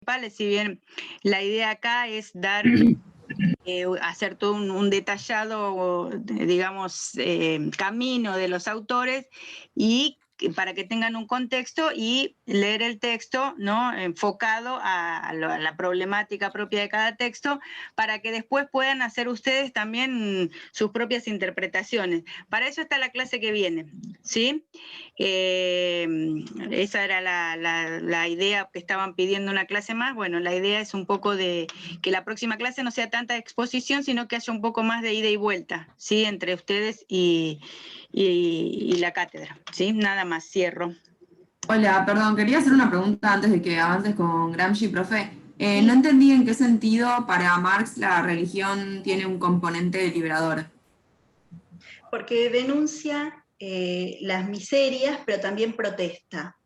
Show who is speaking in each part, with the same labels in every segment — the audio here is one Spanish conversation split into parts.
Speaker 1: principales, si bien la idea acá es dar, hacer todo un detallado, digamos, camino de los autores, y para que tengan un contexto y leer el texto, ¿no?, enfocado a la problemática propia de cada texto, para que después puedan hacer ustedes también sus propias interpretaciones. Para eso está la clase que viene, ¿sí? Esa era la idea que estaban pidiendo, una clase más. Bueno, la idea es un poco de que la próxima clase no sea tanta exposición, sino que haya un poco más de ida y vuelta, ¿sí?, entre ustedes y la cátedra, ¿sí? Nada más, cierro.
Speaker 2: Hola, perdón, quería hacer una pregunta antes de que avances con Gramsci, profe.
Speaker 3: Sí.
Speaker 2: No entendí en qué sentido para Marx la religión tiene un componente liberador.
Speaker 3: Porque denuncia las miserias, pero también protesta.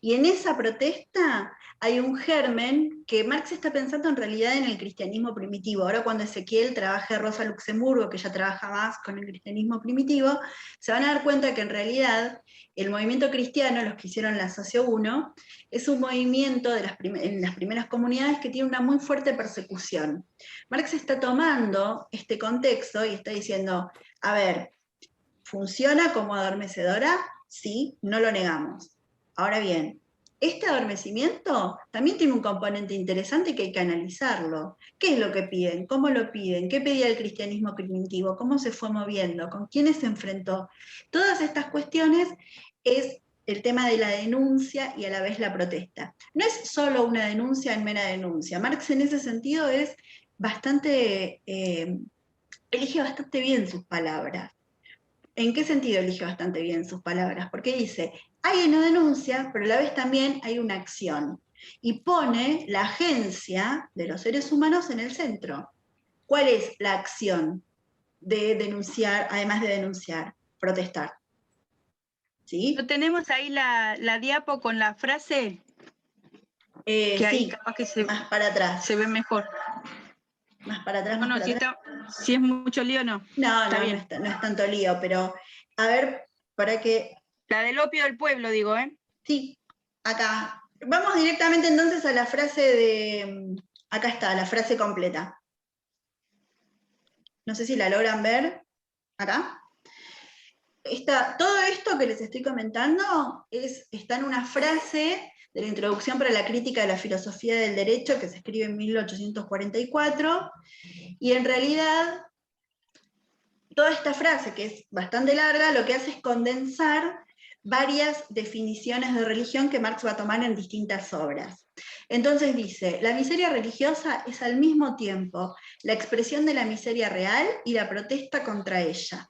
Speaker 3: Y en esa protesta hay un germen que Marx está pensando en realidad en el cristianismo primitivo. Ahora cuando Ezequiel trabaje Rosa Luxemburgo, que ya trabaja más con el cristianismo primitivo, se van a dar cuenta que en realidad el movimiento cristiano, los que hicieron la Socio 1, es un movimiento en las primeras comunidades que tiene una muy fuerte persecución. Marx está tomando este contexto y está diciendo, a ver, ¿funciona como adormecedora? Sí, no lo negamos. Ahora bien, este adormecimiento también tiene un componente interesante que hay que analizarlo. ¿Qué es lo que piden? ¿Cómo lo piden? ¿Qué pedía el cristianismo primitivo? ¿Cómo se fue moviendo? ¿Con quiénes se enfrentó? Todas estas cuestiones es el tema de la denuncia y a la vez la protesta. No es solo una denuncia en mera denuncia. Marx en ese sentido es bastante, elige bastante bien sus palabras. ¿En qué sentido elige bastante bien sus palabras? Porque dice, hay una denuncia, pero a la vez también hay una acción. Y pone la agencia de los seres humanos en el centro. ¿Cuál es la acción de denunciar, además de denunciar? Protestar. ¿Sí?
Speaker 1: ¿No tenemos ahí la diapo con la frase? Que ahí
Speaker 3: Sí,
Speaker 1: capaz que
Speaker 3: más para atrás.
Speaker 1: se ve mejor.
Speaker 3: Más para atrás,
Speaker 1: No,
Speaker 3: más
Speaker 1: no,
Speaker 3: para
Speaker 1: si,
Speaker 3: atrás.
Speaker 1: si es mucho lío, no.
Speaker 3: No,
Speaker 1: Está
Speaker 3: no,
Speaker 1: bien.
Speaker 3: no es tanto lío, pero a ver, para que...
Speaker 1: La del opio del pueblo, digo, ¿eh?
Speaker 3: Sí, acá. Vamos directamente entonces a la frase de... Acá está, la frase completa. No sé si la logran ver. Acá. Todo esto que les estoy comentando está en una frase de la Introducción para la Crítica de la Filosofía del Derecho, que se escribe en 1844, y en realidad toda esta frase, que es bastante larga, lo que hace es condensar varias definiciones de religión que Marx va a tomar en distintas obras. Entonces dice, la miseria religiosa es al mismo tiempo la expresión de la miseria real y la protesta contra ella.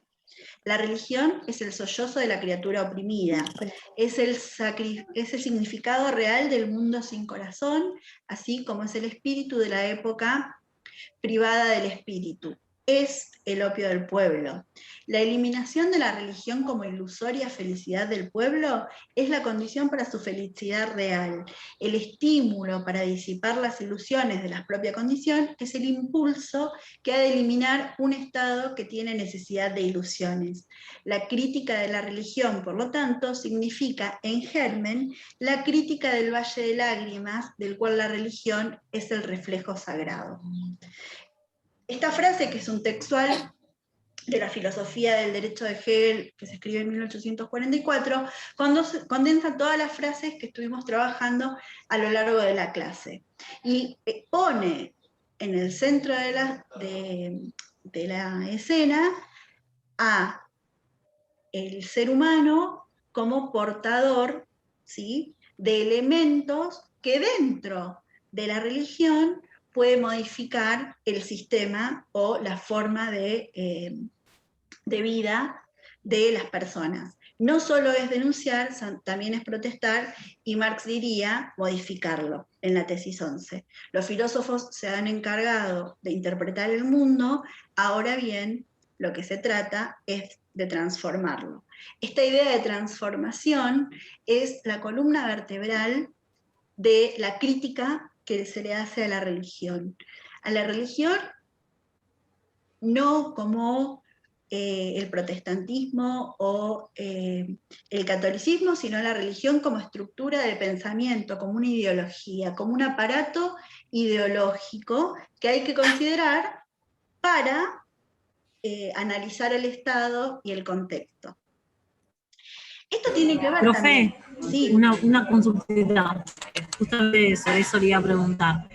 Speaker 3: La religión es el sollozo de la criatura oprimida, es el significado real del mundo sin corazón, así como es el espíritu de la época privada del espíritu. Es el opio del pueblo. La eliminación de la religión como ilusoria felicidad del pueblo es la condición para su felicidad real. El estímulo para disipar las ilusiones de la propia condición es el impulso que ha de eliminar un estado que tiene necesidad de ilusiones. La crítica de la religión, por lo tanto, significa en germen la crítica del valle de lágrimas, del cual la religión es el reflejo sagrado. Esta frase, que es un textual de la filosofía del derecho de Hegel, que se escribe en 1844, condensa todas las frases que estuvimos trabajando a lo largo de la clase. Y pone en el centro de la escena a el ser humano como portador, ¿sí?, de elementos que dentro de la religión puede modificar el sistema o la forma de vida de las personas. No solo es denunciar, también es protestar, y Marx diría modificarlo en la tesis 11. Los filósofos se han encargado de interpretar el mundo, ahora bien, lo que se trata es de transformarlo. Esta idea de transformación es la columna vertebral de la crítica que se le hace a la religión. A la religión no como el protestantismo o el catolicismo, sino la religión como estructura de pensamiento, como una ideología, como un aparato ideológico que hay que considerar para analizar el Estado y el contexto. Esto tiene que ver también.
Speaker 4: Profe,
Speaker 3: Sí.
Speaker 4: una consultita, justamente sobre eso le iba a preguntar.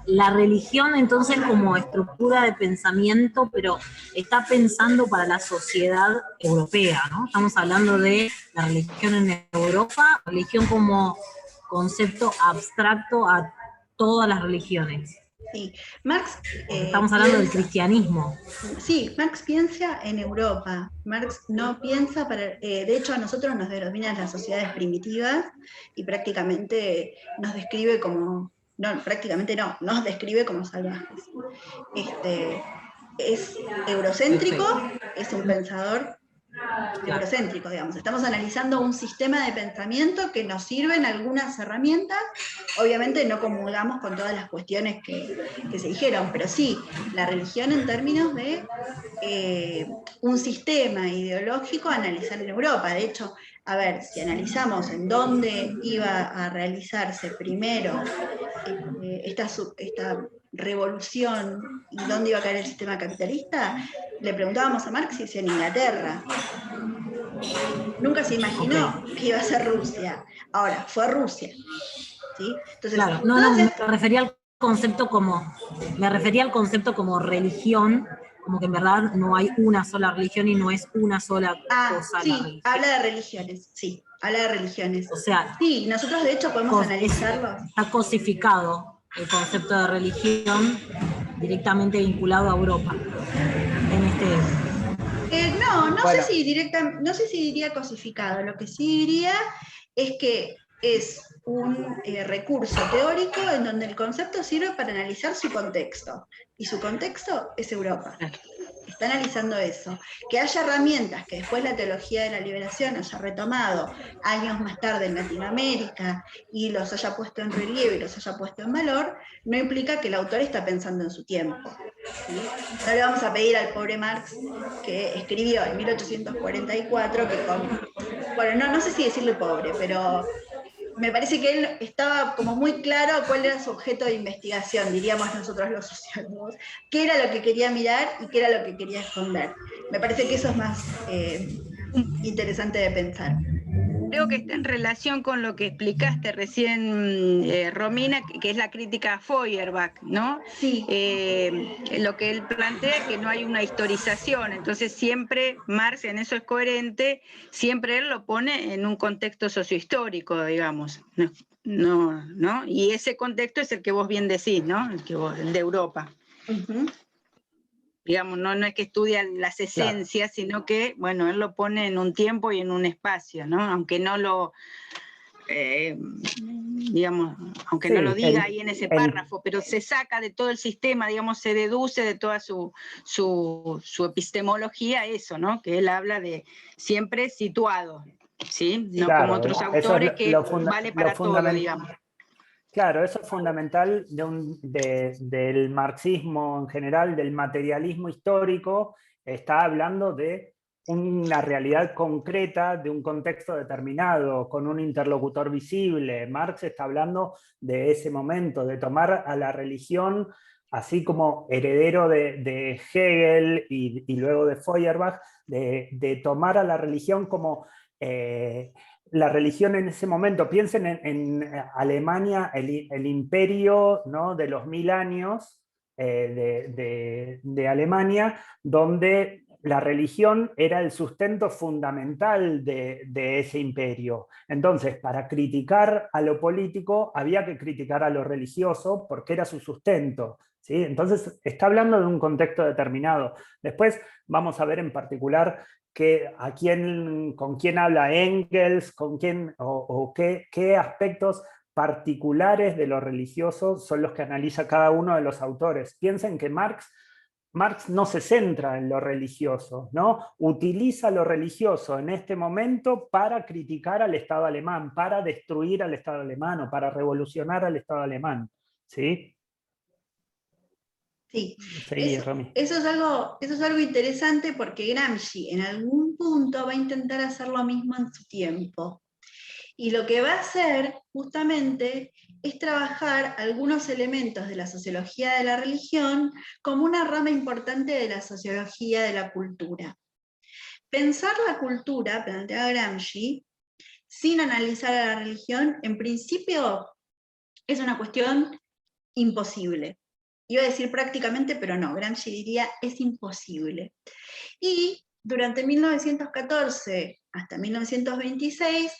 Speaker 4: La religión entonces como estructura de pensamiento, pero está pensando para la sociedad europea, ¿no? Estamos hablando de la religión en Europa, religión como concepto abstracto a todas las religiones.
Speaker 3: Sí, Marx
Speaker 4: Estamos hablando del cristianismo.
Speaker 3: Sí, Marx piensa en Europa. Marx no piensa para... de hecho, a nosotros nos denominan las sociedades primitivas y prácticamente nos describe como... No, prácticamente no, nos describe como salvajes. Es eurocéntrico, es un pensador eurocéntrico, digamos. Estamos analizando un sistema de pensamiento que nos sirven algunas herramientas. Obviamente no comulgamos con todas las cuestiones que se dijeron, pero sí, la religión en términos de un sistema ideológico a analizar en Europa. De hecho, a ver, si analizamos en dónde iba a realizarse primero esta revolución y dónde iba a caer el sistema capitalista, le preguntábamos a Marx si es en Inglaterra. Nunca se imaginó que iba a ser Rusia. Ahora, fue Rusia. ¿Sí? Entonces,
Speaker 4: claro, no, me refería al concepto como religión, como que en verdad no hay una sola religión y no es una sola cosa
Speaker 3: sí,
Speaker 4: la religión.
Speaker 3: habla de religiones, sí, habla de religiones.
Speaker 4: O sea,
Speaker 3: sí, nosotros de hecho podemos analizarlo.
Speaker 4: Está cosificado el concepto de religión directamente vinculado a Europa. En
Speaker 3: no sé si diría cosificado, lo que sí diría es que es un recurso teórico en donde el concepto sirve para analizar su contexto, y su contexto es Europa. Está analizando eso. Que haya herramientas que después la teología de la liberación haya retomado años más tarde en Latinoamérica y los haya puesto en relieve y los haya puesto en valor, no implica que el autor está pensando en su tiempo. ¿Sí? No le vamos a pedir al pobre Marx, que escribió en 1844, bueno, no sé si decirle pobre, pero me parece que él estaba como muy claro cuál era su objeto de investigación, diríamos nosotros los sociólogos, qué era lo que quería mirar y qué era lo que quería esconder. Me parece que eso es más interesante de pensar.
Speaker 1: Creo que está en relación con lo que explicaste recién, Romina, que es la crítica a Feuerbach, ¿no?
Speaker 3: Sí.
Speaker 1: Lo que él plantea, que no hay una historización, entonces siempre Marx en eso es coherente, siempre él lo pone en un contexto sociohistórico, digamos, ¿no? Y ese contexto es el que vos bien decís, ¿no? El de Europa.
Speaker 3: Uh-huh.
Speaker 1: Digamos, no es que estudian las esencias, claro, sino que, bueno, él lo pone en un tiempo y en un espacio, ¿no? Aunque no lo, digamos, aunque sí, no lo diga ahí en ese párrafo, pero se saca de todo el sistema, digamos, se deduce de toda su epistemología eso, ¿no? Que él habla de siempre situado, ¿sí? No claro, como otros autores que vale para todo, digamos.
Speaker 5: Claro, eso es fundamental del marxismo en general, del materialismo histórico. Está hablando de una realidad concreta, de un contexto determinado, con un interlocutor visible. Marx está hablando de ese momento, de tomar a la religión, así como heredero de Hegel y luego de Feuerbach, de tomar a la religión como... la religión en ese momento, piensen en Alemania, el imperio, ¿no?, de los 1000 años de Alemania, donde la religión era el sustento fundamental de ese imperio. Entonces, para criticar a lo político, había que criticar a lo religioso porque era su sustento, ¿sí? Entonces, está hablando de un contexto determinado. Después vamos a ver en particular con quién habla Engels, con quién, o qué aspectos particulares de lo religioso son los que analiza cada uno de los autores. Piensen que Marx no se centra en lo religioso, ¿no? Utiliza lo religioso en este momento para criticar al Estado alemán, para destruir al Estado alemán o para revolucionar al Estado alemán, ¿sí?
Speaker 3: Sí,
Speaker 5: Sí, Romy.
Speaker 3: eso es algo interesante porque Gramsci en algún punto va a intentar hacer lo mismo en su tiempo. Y lo que va a hacer justamente es trabajar algunos elementos de la sociología de la religión como una rama importante de la sociología de la cultura. Pensar la cultura, plantea Gramsci, sin analizar a la religión, en principio es una cuestión imposible. Iba a decir prácticamente, pero no, Gramsci diría es imposible. Y durante 1914 hasta 1926,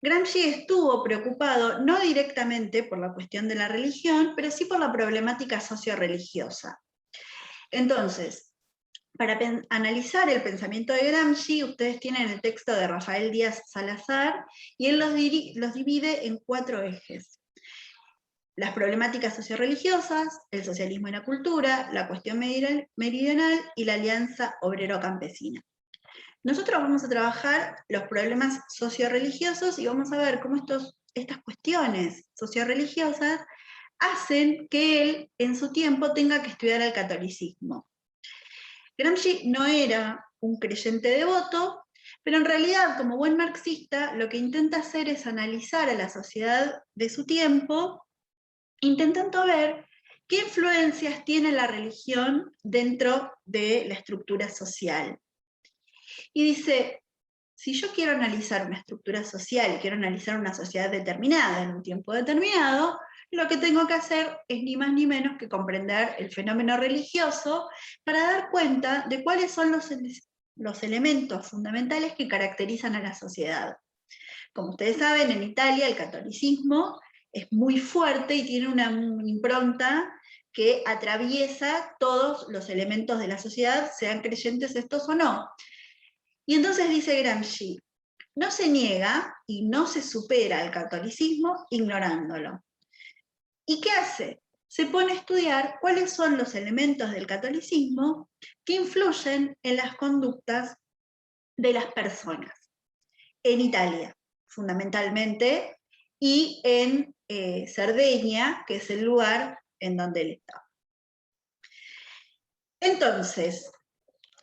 Speaker 3: Gramsci estuvo preocupado no directamente por la cuestión de la religión, pero sí por la problemática socio-religiosa. Entonces, para analizar el pensamiento de Gramsci, ustedes tienen el texto de Rafael Díaz Salazar, y él los divide en 4 ejes. Las problemáticas socio-religiosas, el socialismo y la cultura, la cuestión meridional y la alianza obrero-campesina. Nosotros vamos a trabajar los problemas socio-religiosos y vamos a ver cómo estas cuestiones socio-religiosas hacen que él, en su tiempo, tenga que estudiar el catolicismo. Gramsci no era un creyente devoto, pero en realidad, como buen marxista, lo que intenta hacer es analizar a la sociedad de su tiempo, intentando ver qué influencias tiene la religión dentro de la estructura social. Y dice, si yo quiero analizar una estructura social y quiero analizar una sociedad determinada en un tiempo determinado, lo que tengo que hacer es ni más ni menos que comprender el fenómeno religioso para dar cuenta de cuáles son los elementos fundamentales que caracterizan a la sociedad. Como ustedes saben, en Italia el catolicismo es muy fuerte y tiene una impronta que atraviesa todos los elementos de la sociedad, sean creyentes estos o no. Y entonces dice Gramsci, no se niega y no se supera el catolicismo ignorándolo. ¿Y qué hace? Se pone a estudiar cuáles son los elementos del catolicismo que influyen en las conductas de las personas. En Italia, fundamentalmente, y en Cerdeña, que es el lugar en donde él estaba. Entonces,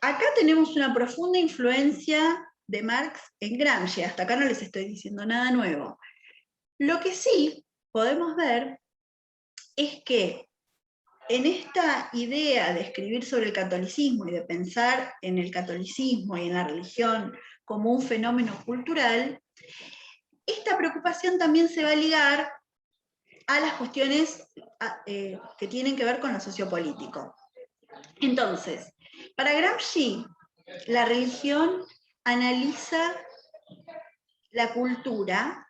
Speaker 3: acá tenemos una profunda influencia de Marx en Gramsci, hasta acá no les estoy diciendo nada nuevo. Lo que sí podemos ver es que en esta idea de escribir sobre el catolicismo y de pensar en el catolicismo y en la religión como un fenómeno cultural, esta preocupación también se va a ligar a las cuestiones que tienen que ver con lo sociopolítico. Entonces, para Gramsci, la religión analiza la cultura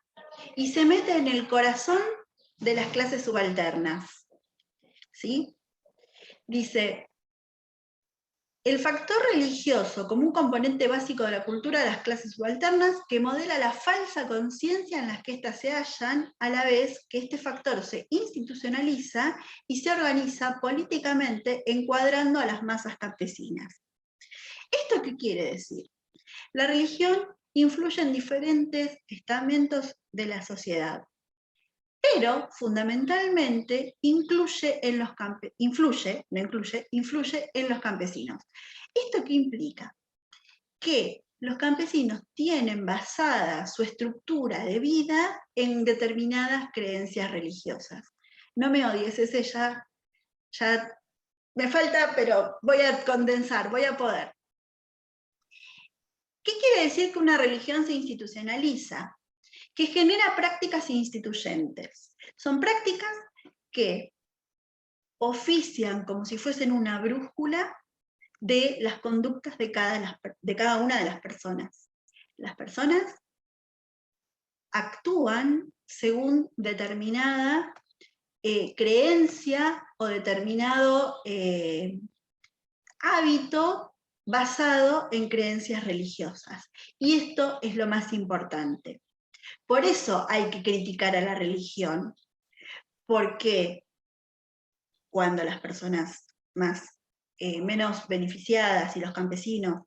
Speaker 3: y se mete en el corazón de las clases subalternas. ¿Sí? Dice, el factor religioso como un componente básico de la cultura de las clases subalternas que modela la falsa conciencia en la que éstas se hallan, a la vez que este factor se institucionaliza y se organiza políticamente encuadrando a las masas campesinas. ¿Esto qué quiere decir? La religión influye en diferentes estamentos de la sociedad, pero fundamentalmente influye en los campesinos. ¿Esto qué implica? Que los campesinos tienen basada su estructura de vida en determinadas creencias religiosas. No me odies, ese ya me falta, pero voy a condensar, voy a poder. ¿Qué quiere decir que una religión se institucionaliza? Que genera prácticas instituyentes. Son prácticas que ofician como si fuesen una brújula de las conductas de cada una de las personas. Las personas actúan según determinada creencia o determinado hábito basado en creencias religiosas. Y esto es lo más importante. Por eso hay que criticar a la religión, porque cuando las personas menos beneficiadas y los campesinos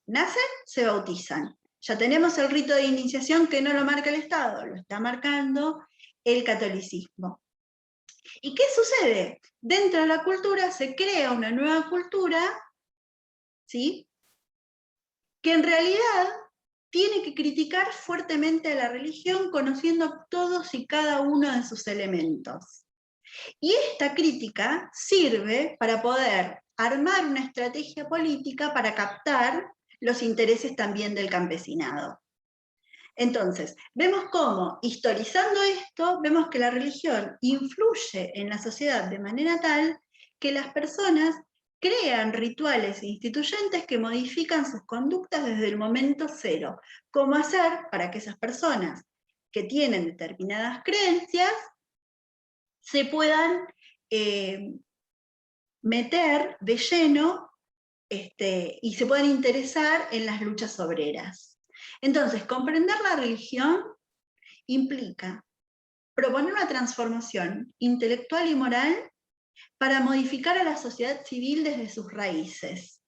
Speaker 3: nacen, se bautizan. Ya tenemos el rito de iniciación que no lo marca el Estado, lo está marcando el catolicismo. ¿Y qué sucede? Dentro de la cultura se crea una nueva cultura, ¿sí?, que en realidad tiene que criticar fuertemente a la religión conociendo todos y cada uno de sus elementos. Y esta crítica sirve para poder armar una estrategia política para captar los intereses también del campesinado. Entonces, vemos cómo, historizando esto, vemos que la religión influye en la sociedad de manera tal que las personas crean rituales instituyentes que modifican sus conductas desde el momento cero. ¿Cómo hacer para que esas personas que tienen determinadas creencias se puedan meter de lleno y se puedan interesar en las luchas obreras? Entonces, comprender la religión implica proponer una transformación intelectual y moral para modificar a la sociedad civil desde sus raíces.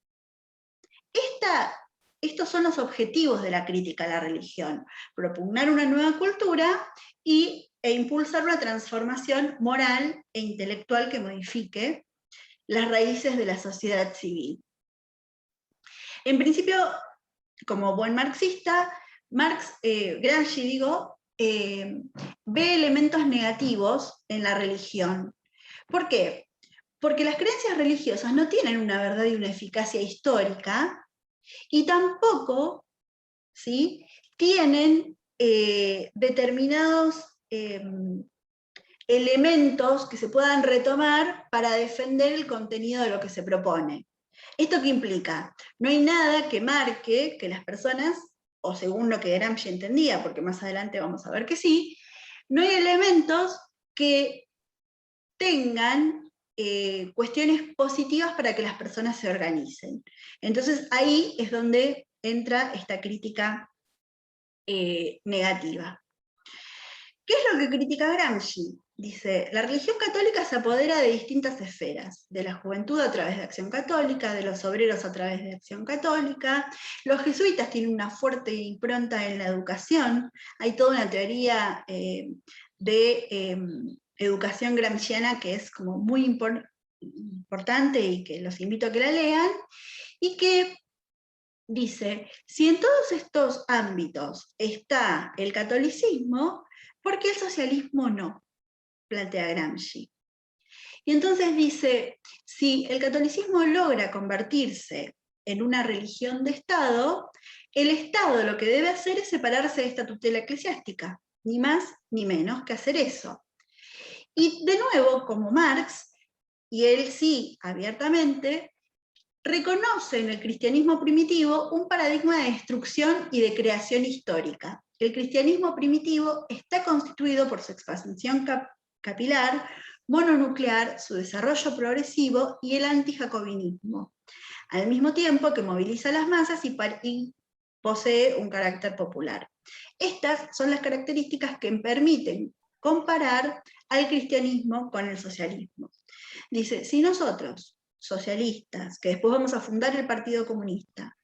Speaker 3: Estos son los objetivos de la crítica a la religión: propugnar una nueva cultura e impulsar una transformación moral e intelectual que modifique las raíces de la sociedad civil. En principio, como buen marxista, Gramsci, ve elementos negativos en la religión. ¿Por qué? Porque las creencias religiosas no tienen una verdad y una eficacia histórica, y tampoco, ¿sí?, tienen determinados elementos que se puedan retomar para defender el contenido de lo que se propone. ¿Esto qué implica? No hay nada que marque que las personas, o según lo que Gramsci entendía, porque más adelante vamos a ver que sí, no hay elementos que tengan cuestiones positivas para que las personas se organicen. Entonces ahí es donde entra esta crítica negativa. ¿Qué es lo que critica Gramsci? Dice, la religión católica se apodera de distintas esferas, de la juventud a través de Acción Católica, de los obreros a través de Acción Católica. Los jesuitas tienen una fuerte impronta en la educación. Hay toda una teoría de educación gramsciana que es como muy importante y que los invito a que la lean, y que dice, si en todos estos ámbitos está el catolicismo, ¿por qué el socialismo no?, plantea Gramsci. Y entonces dice, si el catolicismo logra convertirse en una religión de Estado, el Estado lo que debe hacer es separarse de esta tutela eclesiástica, ni más ni menos que hacer eso. Y de nuevo, como Marx, y él sí, abiertamente, reconoce en el cristianismo primitivo un paradigma de destrucción y de creación histórica. El cristianismo primitivo está constituido por su expansión capilar, mononuclear, su desarrollo progresivo y el antijacobinismo, al mismo tiempo que moviliza a las masas y posee un carácter popular. Estas son las características que permiten comparar al cristianismo con el socialismo. Dice, si nosotros, socialistas, que después vamos a fundar el Partido Comunista,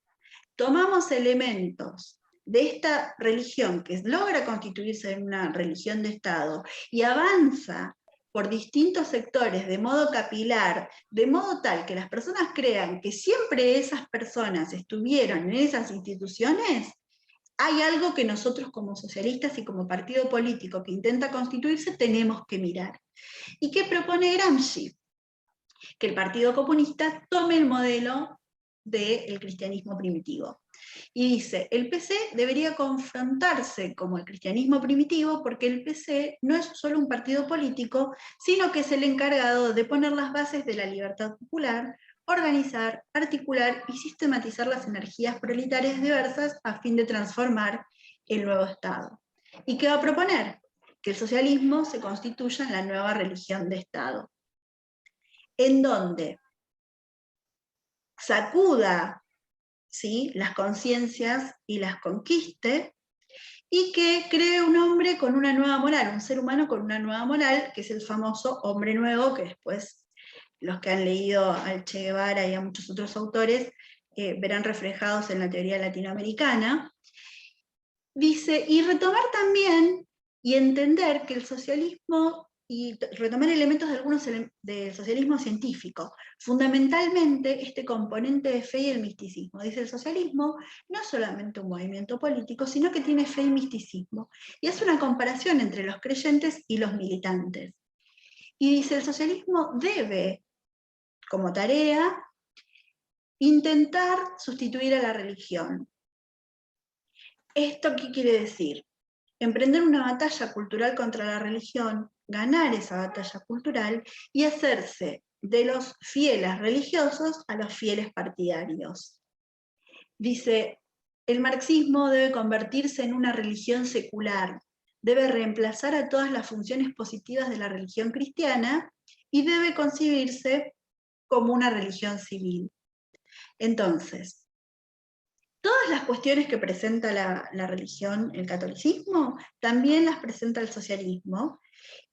Speaker 3: tomamos elementos de esta religión que logra constituirse en una religión de Estado y avanza por distintos sectores de modo capilar, de modo tal que las personas crean que siempre esas personas estuvieron en esas instituciones, hay algo que nosotros como socialistas y como partido político que intenta constituirse tenemos que mirar. ¿Y qué propone Gramsci? Que el Partido Comunista tome el modelo del cristianismo primitivo. Y dice, el PC debería confrontarse como el cristianismo primitivo porque el PC no es solo un partido político, sino que es el encargado de poner las bases de la libertad popular, organizar, articular y sistematizar las energías proletarias diversas a fin de transformar el nuevo Estado. ¿Y qué va a proponer? Que el socialismo se constituya en la nueva religión de Estado, en donde sacuda, ¿sí?, las conciencias y las conquiste, y que cree un hombre con una nueva moral, un ser humano con una nueva moral, que es el famoso hombre nuevo, que después los que han leído al Che Guevara y a muchos otros autores verán reflejados en la teoría latinoamericana. Dice, y retomar también y entender que el socialismo y retomar elementos de algunos del socialismo científico. Fundamentalmente, este componente de fe y el misticismo. Dice, el socialismo no es solamente un movimiento político, sino que tiene fe y misticismo. Y hace una comparación entre los creyentes y los militantes. Y dice, el socialismo debe, como tarea, intentar sustituir a la religión. ¿Esto qué quiere decir? Emprender una batalla cultural contra la religión, ganar esa batalla cultural y hacerse de los fieles religiosos a los fieles partidarios. Dice, el marxismo debe convertirse en una religión secular, debe reemplazar a todas las funciones positivas de la religión cristiana y debe concebirse como una religión civil. Entonces, todas las cuestiones que presenta la religión, el catolicismo, también las presenta el socialismo,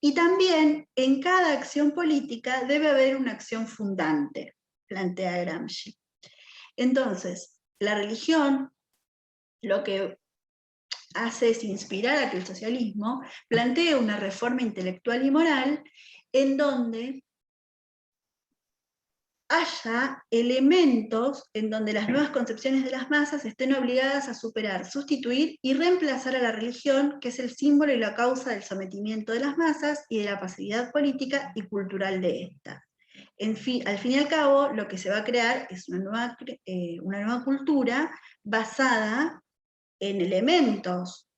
Speaker 3: y también en cada acción política debe haber una acción fundante, plantea Gramsci. Entonces, la religión lo que hace es inspirar a que el socialismo plantee una reforma intelectual y moral en donde haya elementos en donde las nuevas concepciones de las masas estén obligadas a superar, sustituir y reemplazar a la religión, que es el símbolo y la causa del sometimiento de las masas y de la pasividad política y cultural de esta. Al fin y al cabo, lo que se va a crear es una nueva cultura basada en elementos,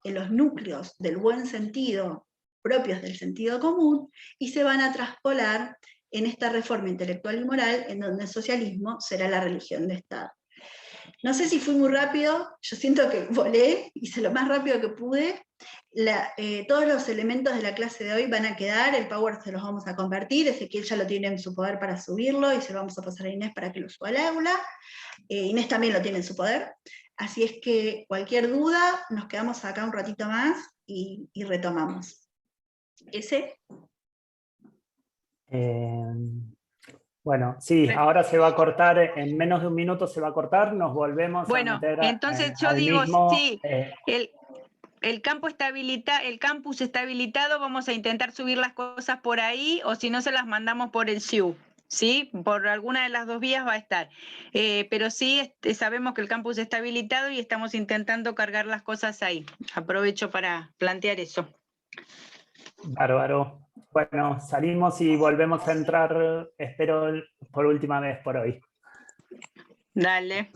Speaker 3: en los núcleos del buen sentido, propios del sentido común, y se van a traspolar en esta reforma intelectual y moral, en donde el socialismo será la religión de Estado. No sé si fui muy rápido, yo siento que volé, hice lo más rápido que pude. Todos los elementos de la clase de hoy van a quedar, el Power se los vamos a compartir, Ezequiel ya lo tiene en su poder para subirlo, y se lo vamos a pasar a Inés para que lo suba al aula. Inés también lo tiene en su poder. Así es que cualquier duda, nos quedamos acá un ratito más y retomamos.
Speaker 5: Bueno, sí, ahora se va a cortar, en menos de un minuto se va a cortar, nos volvemos a meter
Speaker 1: entonces yo
Speaker 5: al
Speaker 1: digo,
Speaker 5: mismo,
Speaker 1: sí, el campus está habilitado, vamos a intentar subir las cosas por ahí, o si no se las mandamos por el SIU, ¿sí? Por alguna de las dos vías va a estar. Pero sí, sabemos que el campus está habilitado y estamos intentando cargar las cosas ahí. Aprovecho para plantear eso.
Speaker 5: Bárbaro. Bueno, salimos y volvemos a entrar, espero, por última vez por hoy.
Speaker 1: Dale.